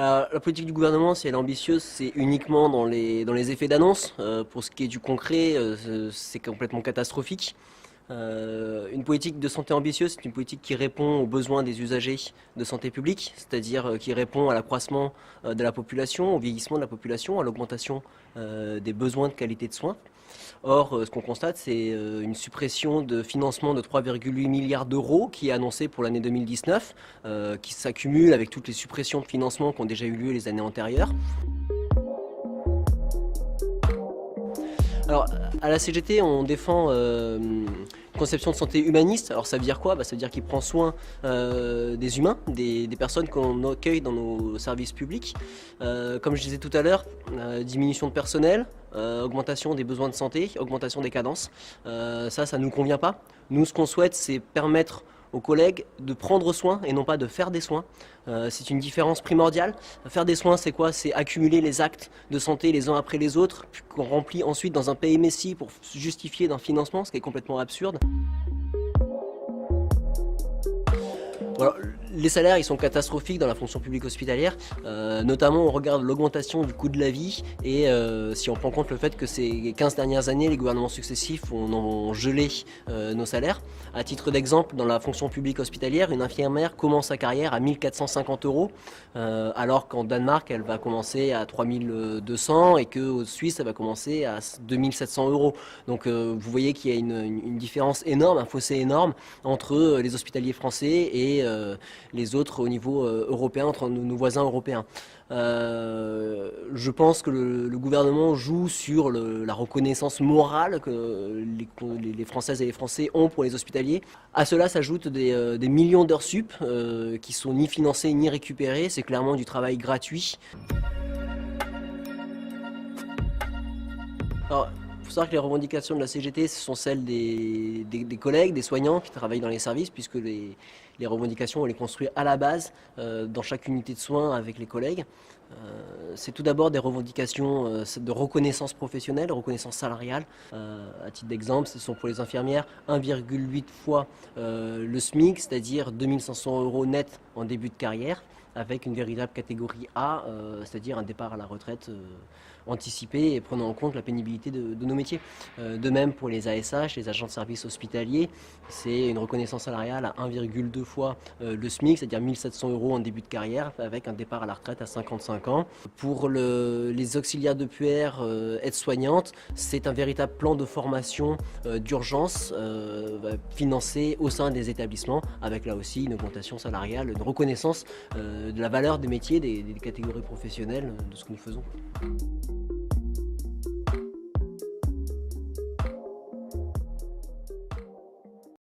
La politique du gouvernement, si elle est ambitieuse, c'est uniquement dans les effets d'annonce. Pour ce qui est du concret, c'est complètement catastrophique. Une politique de santé ambitieuse, c'est une politique qui répond aux besoins des usagers de santé publique, c'est-à-dire qui répond à l'accroissement de la population, au vieillissement de la population, à l'augmentation des besoins de qualité de soins. Or, ce qu'on constate, c'est une suppression de financement de 3,8 milliards d'euros qui est annoncée pour l'année 2019, qui s'accumule avec toutes les suppressions de financement qui ont déjà eu lieu les années antérieures. Alors, à la CGT, on défend une conception de santé humaniste. Alors, ça veut dire quoi? Ça veut dire qu'il prend soin des humains, des personnes qu'on accueille dans nos services publics. Comme je disais tout à l'heure, diminution de personnel, augmentation des besoins de santé, augmentation des cadences. Ça ne nous convient pas. Nous, ce qu'on souhaite, c'est permettre aux collègues de prendre soin et non pas de faire des soins. C'est une différence primordiale. Faire des soins, c'est quoi? C'est accumuler les actes de santé les uns après les autres, puis qu'on remplit ensuite dans un PMSI pour justifier d'un financement, ce qui est complètement absurde. Alors, les salaires, ils sont catastrophiques dans la fonction publique hospitalière, notamment on regarde l'augmentation du coût de la vie et si on prend en compte le fait que ces 15 dernières années, les gouvernements successifs ont gelé nos salaires. À titre d'exemple, dans la fonction publique hospitalière, une infirmière commence sa carrière à 1450 euros, alors qu'en Danemark, elle va commencer à 3200 et qu'au Suisse, elle va commencer à 2700 euros. Donc vous voyez qu'il y a une différence énorme, un fossé énorme entre les hospitaliers français et les autres au niveau européen, entre nos voisins européens. Je pense que le gouvernement joue sur la reconnaissance morale que les Françaises et les Français ont pour les hospitaliers. À cela s'ajoutent des millions d'heures sup qui sont ni financées ni récupérées. C'est clairement du travail gratuit. Alors, il faut savoir que les revendications de la CGT, ce sont celles des collègues, des soignants qui travaillent dans les services, puisque les revendications, on les construit à la base, dans chaque unité de soins avec les collègues. C'est tout d'abord des revendications de reconnaissance professionnelle, reconnaissance salariale. À titre d'exemple, ce sont pour les infirmières 1,8 fois le SMIC, c'est-à-dire 2500 euros net en début de carrière, avec une véritable catégorie A, c'est-à-dire un départ à la retraite anticipé et prenant en compte la pénibilité de nos métiers. De même pour les ASH, les agents de services hospitaliers, c'est une reconnaissance salariale à 1,2 fois le SMIC, c'est-à-dire 1700 euros en début de carrière, avec un départ à la retraite à 55 ans. Pour les auxiliaires de puère aides-soignantes, c'est un véritable plan de formation d'urgence financé au sein des établissements, avec là aussi une augmentation salariale, une reconnaissance de la valeur des métiers, des catégories professionnelles, de ce que nous faisons.